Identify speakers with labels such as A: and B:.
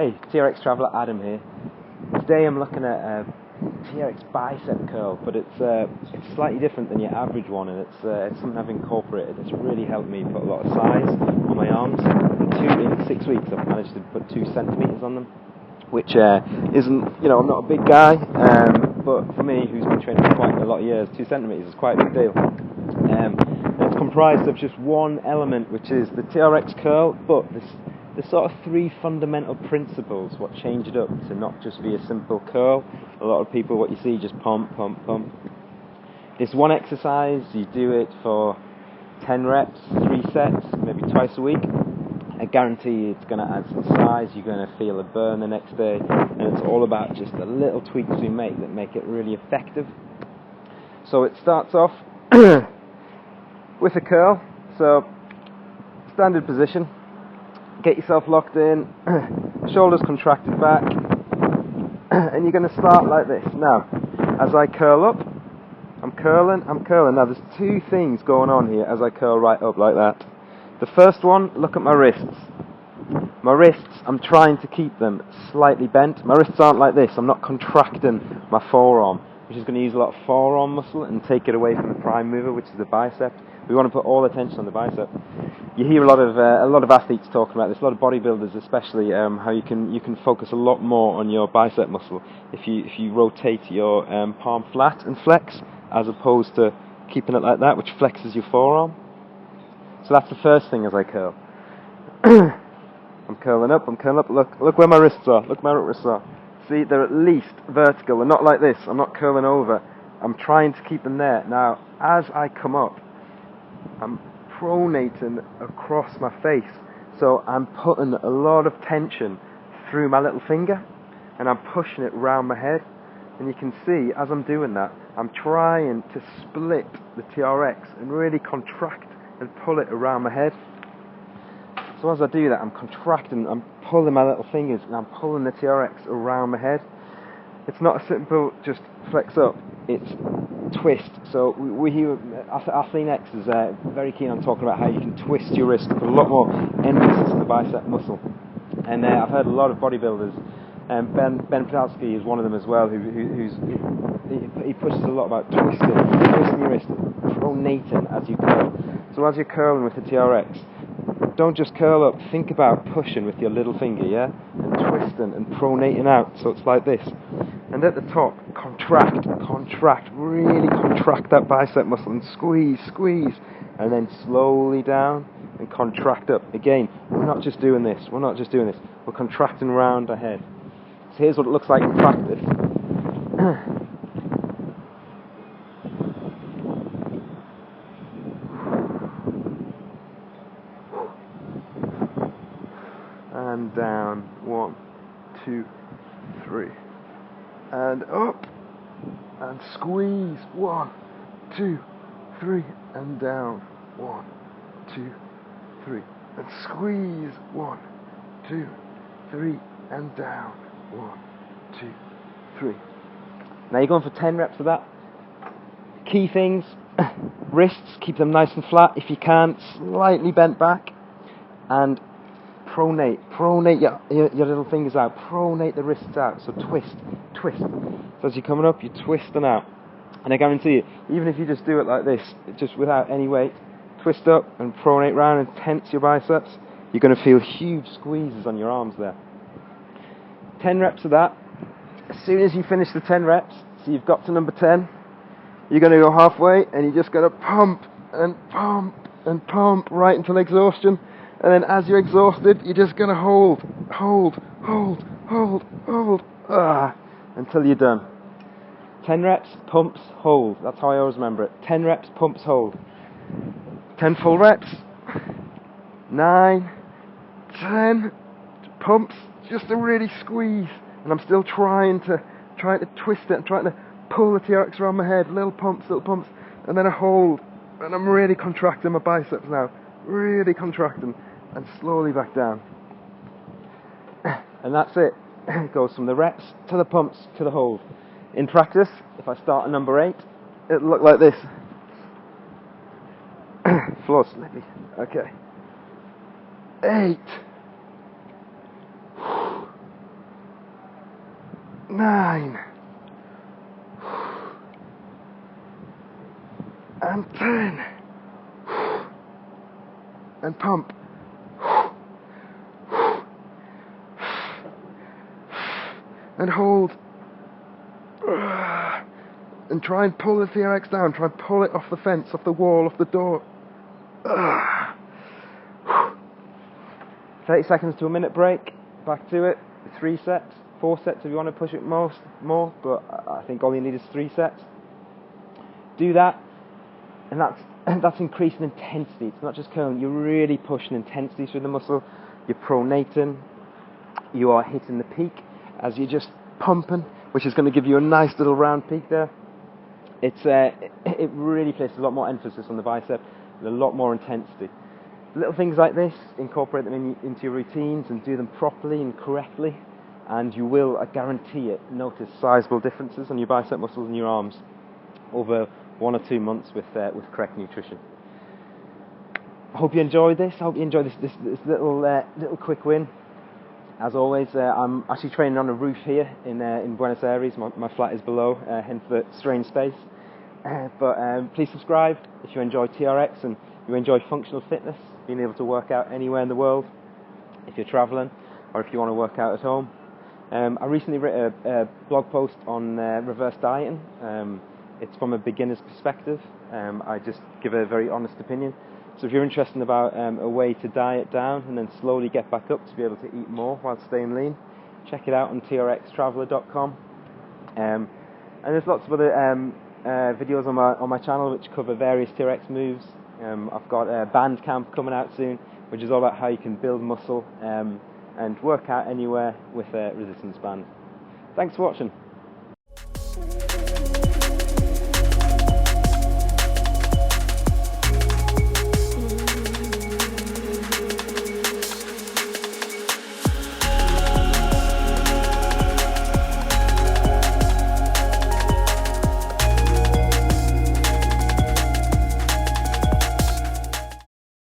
A: Hey, TRX Traveller Adam here. Today I'm looking at a TRX Bicep curl, but it's slightly different than your average one, and it's something I've incorporated. It's really helped me put a lot of size on my arms. In 6 weeks I've managed to put 2 centimeters on them, which isn't, I'm not a big guy, but for me, who's been training for quite a lot of years, 2 centimeters is quite a big deal. It's comprised of just one element, which is the TRX curl, but there's sort of 3 fundamental principles what change it up to not just be a simple curl. A lot of people, what you see, just pump, pump, pump. This one exercise, you do it for 10 reps, 3 sets, maybe twice a week. I guarantee it's going to add some size, you're going to feel a burn the next day, and it's all about just the little tweaks we make that make it really effective. So it starts off with a curl, so standard position. Get yourself locked in, shoulders contracted back, and you're going to start like this. Now, as I curl up, I'm curling. Now, there's 2 things going on here as I curl right up like that. The first one, look at my wrists. My wrists, I'm trying to keep them slightly bent. My wrists aren't like this. I'm not contracting my forearm, which is going to use a lot of forearm muscle and take it away from the prime mover, which is the bicep. We want to put all attention on the bicep. You hear a lot of athletes talking about this, a lot of bodybuilders especially, how you can focus a lot more on your bicep muscle if you rotate your palm flat and flex, as opposed to keeping it like that, which flexes your forearm. So that's the first thing as I curl. I'm curling up. Look where my wrists are. Look where my wrists are. See, they're at least vertical. They're not like this. I'm not curling over. I'm trying to keep them there. Now, as I come up, I'm pronating across my face, so I'm putting a lot of tension through my little finger, and I'm pushing it round my head. And you can see, as I'm doing that, I'm trying to split the TRX and really contract and pull it around my head. So as I do that, I'm contracting, I'm pulling my little fingers, and I'm pulling the TRX around my head. It's not a simple just flex up, it's twist. So we hear, Athlean X is very keen on talking about how you can twist your wrist, put a lot more emphasis on the bicep muscle. And I've heard a lot of bodybuilders, Ben Podolsky is one of them as well, he pushes a lot about twisting your wrist, pronating as you curl. So as you're curling with the TRX, don't just curl up, think about pushing with your little finger, yeah? And twisting and pronating out, so it's like this. And at the top, contract, really contract that bicep muscle and squeeze, and then slowly down and contract up. Again, we're not just doing this, we're contracting around our head. So here's what it looks like in practice. And down, 1, 2, 3, and up, and squeeze, 1, 2, 3, and down, 1, 2, 3, and squeeze, 1, 2, 3, and down, 1, 2, 3. Now you're going for 10 reps of that. Key things, wrists, keep them nice and flat if you can, slightly bent back, and pronate your little fingers out, pronate the wrists out, so twist. So as you're coming up, you're twisting out. And I guarantee you, even if you just do it like this, just without any weight, twist up and pronate round and tense your biceps, you're going to feel huge squeezes on your arms there. 10 reps of that. As soon as you finish the 10 reps, so you've got to number 10, you're going to go halfway and you're just going to pump and pump and pump right until exhaustion. And then as you're exhausted, you're just going to hold, until you're done. 10 reps, pumps, hold. That's how I always remember it. 10 reps, pumps, hold. 10 full reps. 9, 10, pumps, just to really squeeze. And I'm still trying to twist it and trying to pull the TRX around my head. Little pumps. And then I hold. And I'm really contracting my biceps now. Really contracting. And slowly back down. And that's it. It goes from the reps to the pumps to the hold. In practice, if I start at number 8, it'll look like this. Floor slippy. Okay. 8. 9, and 10, and pump, and hold, and try and pull the TRX down, try and pull it off the fence, off the wall, off the door. 30 seconds to a minute break, back to it, 3 sets, 4 sets if you want to push it more, but I think all you need is 3 sets. Do that, and that's increasing intensity. It's not just curling, you're really pushing intensity through the muscle, you're pronating, you are hitting the peak as you're just pumping, which is going to give you a nice little round peak there. It really places a lot more emphasis on the bicep, with a lot more intensity. Little things like this, incorporate them into your routines and do them properly and correctly, and you will, I guarantee it, notice sizable differences on your bicep muscles and your arms over 1 or 2 months with correct nutrition. I hope you enjoyed this. I hope you enjoyed this little quick win. As always, I'm actually training on a roof here in Buenos Aires. My flat is below, hence the strange space. But please subscribe if you enjoy TRX and you enjoy functional fitness, being able to work out anywhere in the world, if you're travelling or if you want to work out at home. I recently wrote a blog post on reverse dieting. It's from a beginner's perspective. I just give a very honest opinion. So if you're interested about a way to diet down and then slowly get back up to be able to eat more while staying lean, check it out on trxtraveler.com. And there's lots of other videos on my channel which cover various TRX moves. I've got a band camp coming out soon, which is all about how you can build muscle and work out anywhere with a resistance band. Thanks for watching.